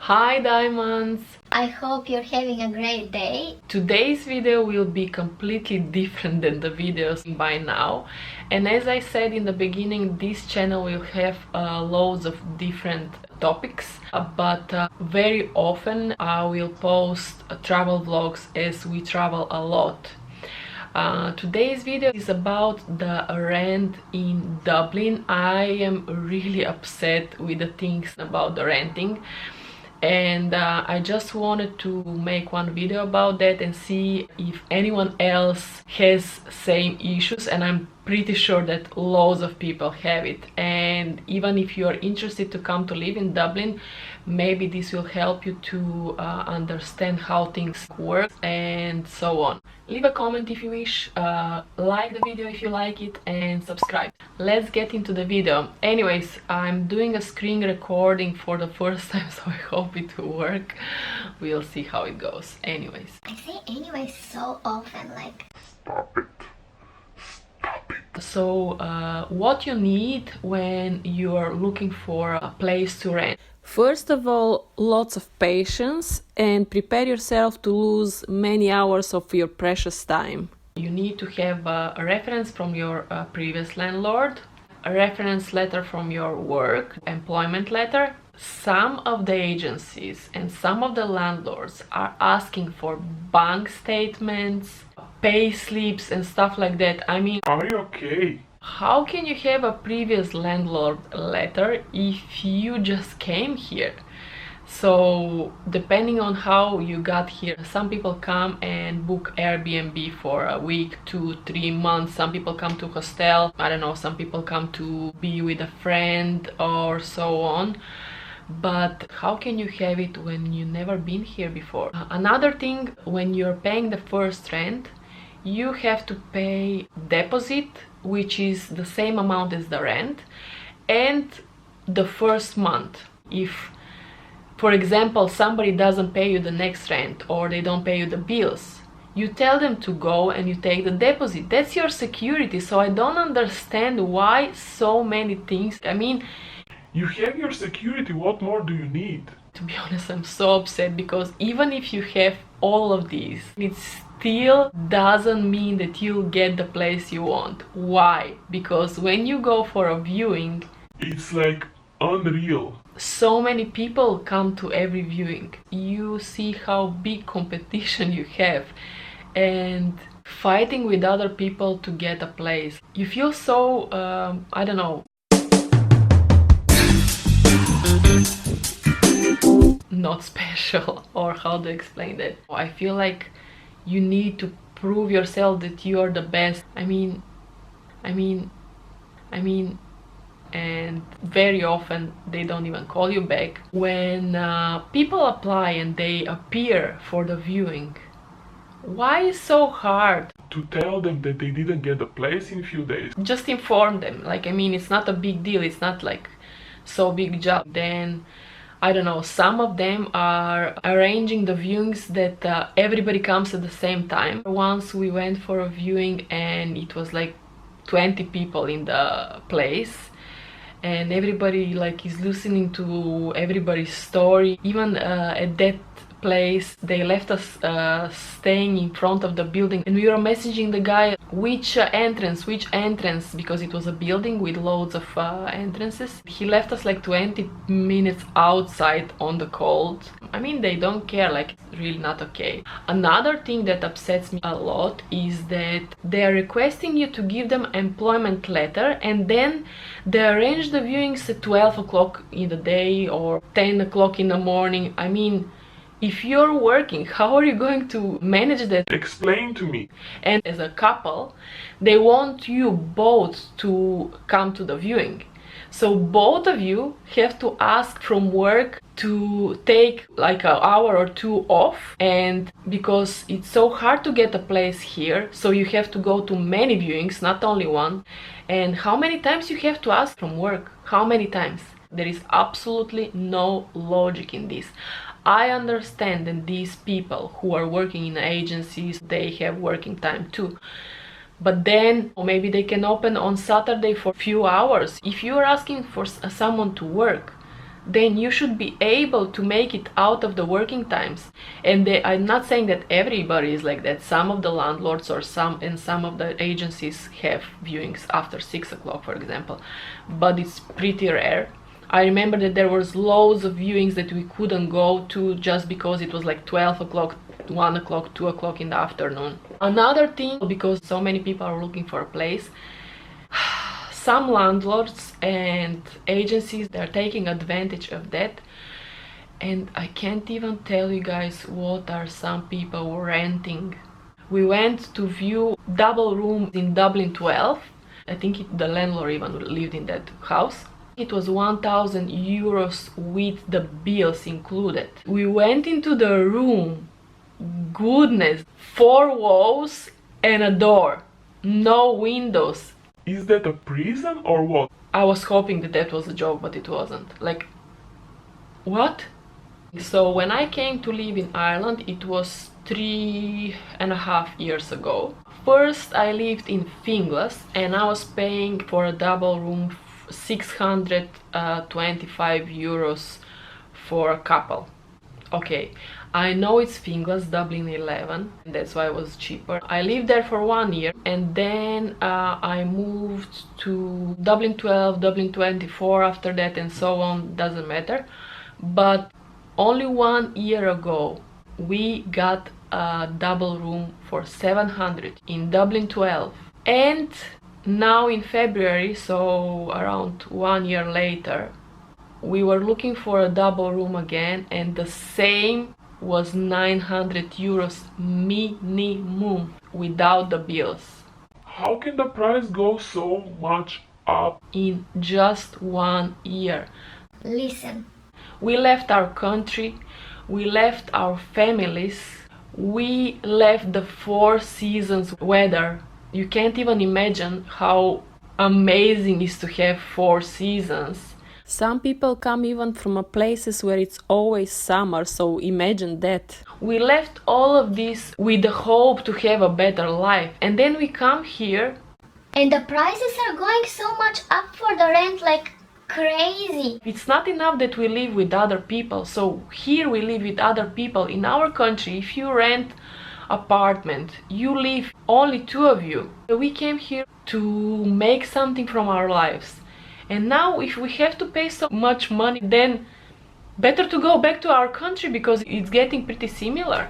Hi diamonds! I hope you're having a great day. Today's video will be completely different than the videos by now, and as I said in the beginning, this channel will have loads of different topics, but very often I will post travel vlogs as we travel a lot. Today's video is about the rent in Dublin. I am really upset with the things about the renting, and I just wanted to make one video about that and see if anyone else has same issues, and I'm pretty sure that loads of people have it. And even if you're interested to come to live in Dublin, maybe this will help you to understand how things work and so on. Leave a comment if you wish, like the video if you like it, and subscribe. Let's get into the video. Anyways, I'm doing a screen recording for the first time, so I hope it will work. We'll see how it goes. Anyways. I say anyways so often, like... Stop it. So, what you need when you're looking for a place to rent. First of all, lots of patience and prepare yourself to lose many hours of your precious time. You need to have a reference from your previous landlord, a reference letter from your work, employment letter. Some of the agencies and some of the landlords are asking for bank statements, pay slips and stuff like that. I mean, Are you okay? how can you have a previous landlord letter if you just came here? So depending on how you got here, some people come and book Airbnb for a week, 2-3 months. Some people come to hostel, I don't know, some people come to be with a friend or so on. But how can you have it when you never been here before? Another thing, when you're paying the first rent, you have to pay deposit, which is the same amount as the rent, and the first month. If, for example, somebody doesn't pay you the next rent or they don't pay you the bills, you tell them to go and you take the deposit. That's your security. So I don't understand why so many things. I mean, You have your security, what more do you need? to be honest, I'm so upset because even if you have all of these, it still doesn't mean that you'll get the place you want. Why? Because when you go for a viewing, It's like unreal. so many people come to every viewing. You see how big competition you have and fighting with other people to get a place. You feel so, I don't know, not special, or how to explain that. I feel like you need to prove yourself that you are the best. I mean, and very often they don't even call you back. When people apply and they appear for the viewing, why is so hard? To tell them that they didn't get a place in a few days. Just inform them. Like, I mean, it's not a big deal. It's not like so big job. Then I don't know, some of them are arranging the viewings that everybody comes at the same time. Once we went for a viewing and it was like 20 people in the place, and everybody like is listening to everybody's story. Even at that place, they left us staying in front of the building, and we were messaging the guy which entrance, because it was a building with loads of entrances. He left us like 20 minutes outside on the cold. I mean, they don't care, like, it's really not okay. Another thing that upsets me a lot is that they are requesting you to give them employment letter, and then they arrange the viewings at 12 o'clock in the day or 10 o'clock in the morning. I mean, if you're working, how are you going to manage that? Explain to me. And as a couple, they want you both to come to the viewing. So both of you have to ask from work to take like an hour or two off, and because it's so hard to get a place here, so you have to go to many viewings, not only one. And how many times you have to ask from work? How many times? There is absolutely no logic in this. I understand that these people who are working in agencies, they have working time too. But then maybe they can open on Saturday for a few hours. If you are asking for someone to work, then you should be able to make it out of the working times. And I'm not saying that everybody is like that. Some of the landlords or some of the agencies have viewings after 6 o'clock, for example, but it's pretty rare. I remember that there was loads of viewings that we couldn't go to just because it was like 12 o'clock, 1 o'clock, 2 o'clock in the afternoon. Another thing, because so many people are looking for a place, some landlords and agencies, they're taking advantage of that. And I can't even tell you guys what are some people renting. We went to view double rooms in Dublin 12. I think the landlord even lived in that house. It was 1,000 euros with the bills included. We went into the room. Goodness, 4 walls and a door. No windows. Is that a prison or what? I was hoping that that was a joke, but it wasn't. Like, what? So when I came to live in Ireland, it was 3.5 years ago. First I lived in Finglas and I was paying for a double room 625 euros for a couple. Okay, I know it's Finglas, Dublin 11, that's why it was cheaper. I lived there for 1 year and then I moved to Dublin 12, Dublin 24 after that and so on, doesn't matter. But only 1 year ago we got a double room for 700 in Dublin 12. And now in February, so around 1 year later, we were looking for a double room again and the same was 900 euros minimum without the bills. How can the price go so much up? In just 1 year. Listen. We left our country, we left our families, we left the 4 seasons weather. You can't even imagine how amazing it is to have 4 seasons. Some people come even from places where it's always summer, so imagine that. We left all of this with the hope to have a better life, and then we come here. And the prices are going so much up for the rent, like crazy. It's not enough that we live with other people, so here we live with other people. In our country, if you rent apartment, you live only 2 of you. We came here to make something from our lives. And now if we have to pay so much money, then better to go back to our country because it's getting pretty similar.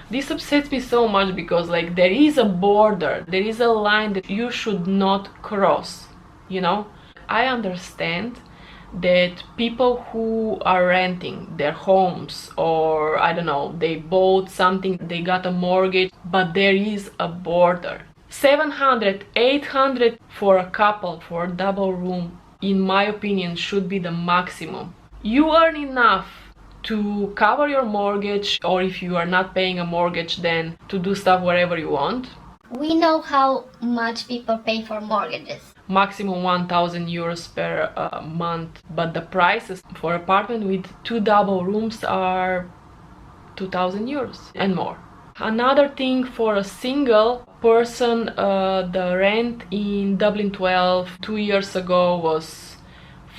This upsets me so much because like there is a border, there is a line that you should not cross, you know? I understand that people who are renting their homes or I don't know, they bought something, they got a mortgage, but there is a border. 700, 800 for a couple, for a double room, in my opinion, should be the maximum. You earn enough to cover your mortgage, or if you are not paying a mortgage, then to do stuff wherever you want. We know how much people pay for mortgages. Maximum 1,000 euros per month, but the prices for apartment with 2 double rooms are 2,000 euros and more. Another thing, for a single person, the rent in Dublin 12 2 years ago was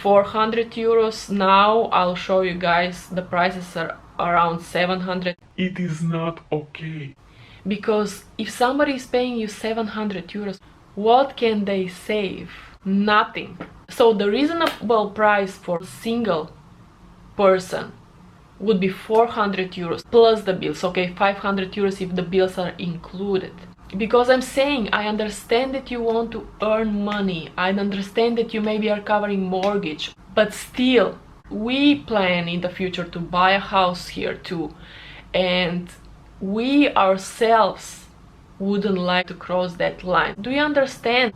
400 euros. Now I'll show you guys the prices are around 700. It is not okay. Because if somebody is paying you 700 euros, what can they save? Nothing. So the reasonable price for a single person would be 400 euros plus the bills. Okay, 500 euros if the bills are included. Because I'm saying, I understand that you want to earn money. I understand that you maybe are covering mortgage. But still, we plan in the future to buy a house here too. And we ourselves wouldn't like to cross that line. Do you understand?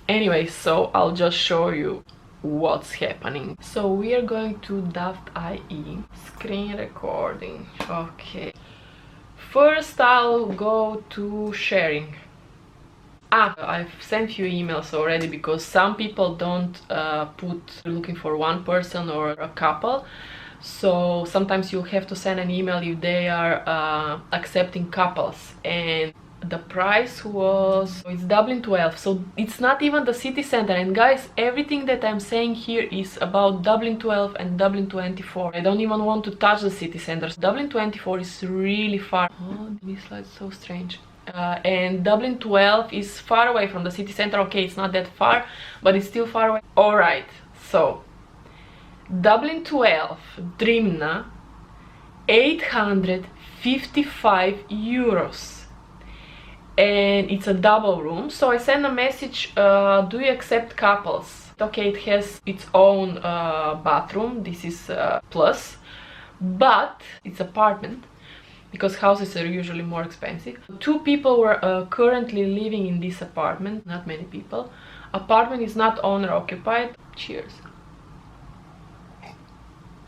Anyway, so I'll just show you what's happening. So we are going to Daft.ie, screen recording. Okay. First I'll go to sharing. I've sent you emails already because some people don't put looking for one person or a couple. So sometimes you'll have to send an email if they are accepting couples. And the price was, it's Dublin 12, so it's not even the city center. And guys, everything that I'm saying here is about Dublin 12 and Dublin 24. I don't even want to touch the city centers. Dublin 24 is really far. Oh, this slide's so strange. And Dublin 12 is far away from the city center. Okay, it's not that far, but it's still far away. Alright, so Dublin 12, Drimna, 855 euros. And it's a double room. So I sent a message, do you accept couples? Okay, it has its own bathroom. This is plus, but it's apartment, because houses are usually more expensive. 2 people were currently living in this apartment, not many people. Apartment is not owner occupied. Cheers.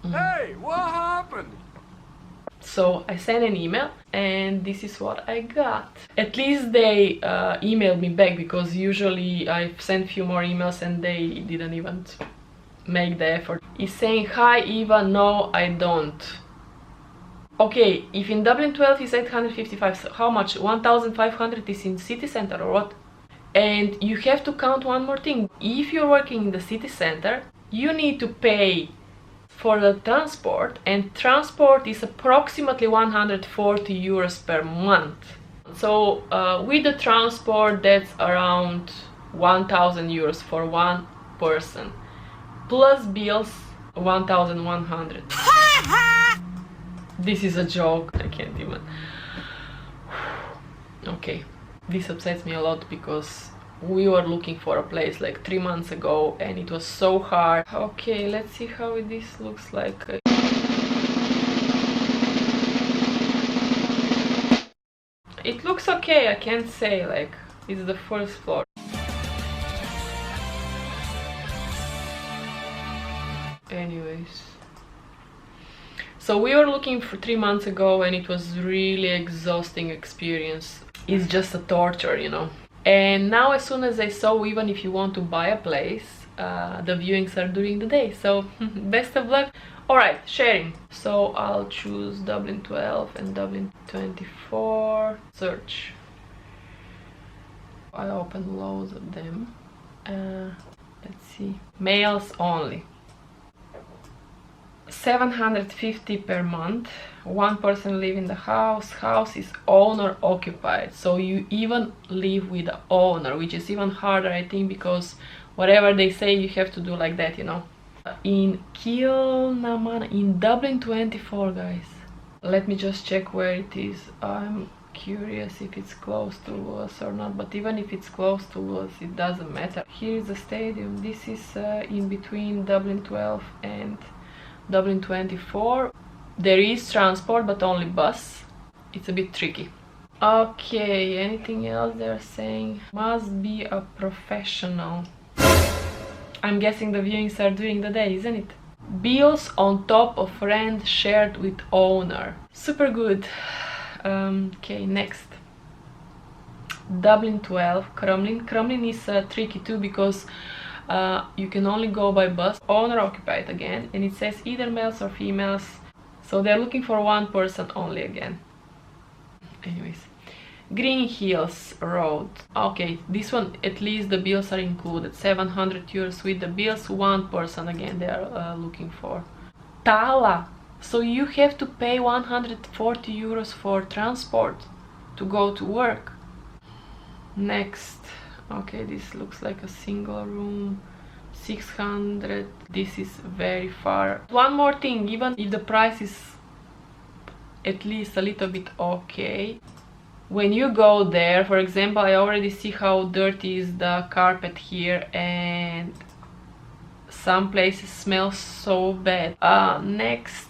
Hey, what happened? So I sent an email and this is what I got. At least they emailed me back, because usually I've sent few more emails and they didn't even make the effort. He's saying, hi Eva, no I don't. Okay, if in Dublin 12 is 855, so how much? 1,500 is in city center or what? And you have to count one more thing. If you're working in the city center, you need to pay for the transport, and transport is approximately 140 euros per month. So with the transport, that's around 1,000 euros for one person, plus bills 1,100. This is a joke, I can't even. Okay, this upsets me a lot, because we were looking for a place like 3 months ago and it was so hard. Okay, let's see how this looks like. It looks okay, I can't say, like, it's the first floor. Anyways, so we were looking for 3 months ago and it was really exhausting experience. It's just a torture, you know. And now as soon as I saw, even if you want to buy a place, the viewings are during the day, so best of luck. Alright, sharing. So I'll choose Dublin 12 and Dublin 24. Search. I opened loads of them. Let's see. Males only. 750 per month. One person live in the house. House is owner occupied, so you even live with the owner, which is even harder, I think, because whatever they say you have to do like that, you know. In Kilnamana, in Dublin 24, guys. Let me just check where it is. I'm curious if it's close to us or not, but even if it's close to us, it doesn't matter. Here is the stadium. This is in between Dublin 12 and Dublin 24. There is transport, but only bus. It's a bit tricky. Okay, anything else they're saying? Must be a professional. I'm guessing the viewings are during the day, isn't it? Bills on top of rent shared with owner. Super good. Okay, next. Dublin 12, Crumlin. Crumlin is tricky too, because you can only go by bus. Owner occupied again, and it says either males or females, so they're looking for one person only again. Anyways, Green Hills Road. Okay, this one at least the bills are included. 700 euros with the bills. One person again they are looking for. Tala. So you have to pay 140 euros for transport to go to work. Next. Okay, this looks like a single room. 600. This is very far. One more thing, even if the price is at least a little bit okay, when you go there, for example, I already see how dirty is the carpet here, and some places smell so bad. Next,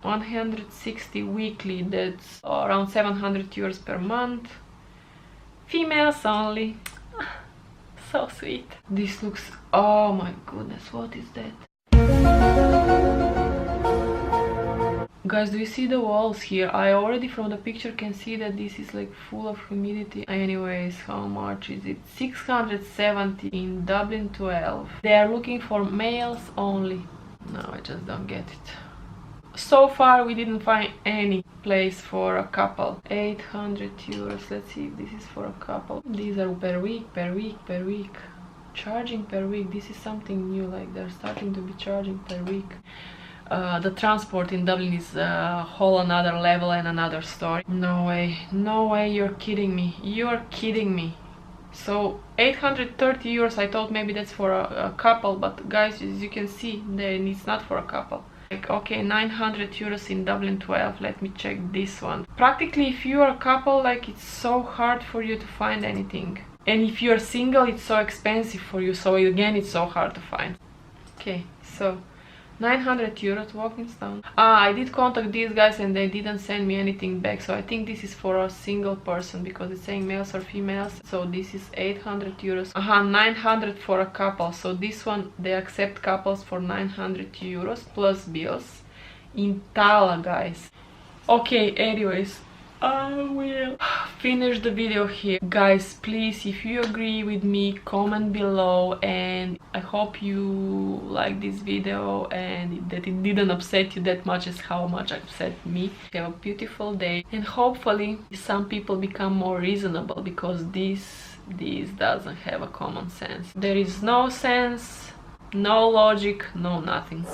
160 weekly, that's around 700 euros per month. Females only. So sweet. This looks, oh my goodness, what is that? Guys, do you see the walls here? I already from the picture can see that this is like full of humidity. Anyways, how much is it? 670 in Dublin 12. They are looking for males only. No, I just don't get it. So far we didn't find any place for a couple. 800 euros. Let's see if this is for a couple. These are per week, per week, per week. Charging per week. This is something new, like they're starting to be charging per week. The transport in Dublin is a whole another level and another story. No way, no way, you're kidding me. You're kidding me. So 830 euros, I thought maybe that's for a couple, but guys, as you can see, then it's not for a couple. Like, okay, 900 euros in Dublin 12. Let me check this one. Practically, if you are a couple, like, it's so hard for you to find anything. And if you're single, it's so expensive for you, so again, it's so hard to find. Okay, so 900 euros walking stone. I did contact these guys and they didn't send me anything back, so I think this is for a single person because it's saying males or females. So this is 800 euros. 900 for a couple. So this one, they accept couples for 900 euros plus bills in Tala, guys. Okay, anyways, I will finish the video here. Guys, please, if you agree with me, comment below, and I hope you like this video and that it didn't upset you that much as how much it upset me. Have a beautiful day, and hopefully some people become more reasonable, because this doesn't have a common sense. There is no sense, no logic, no nothing.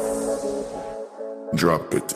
Drop it.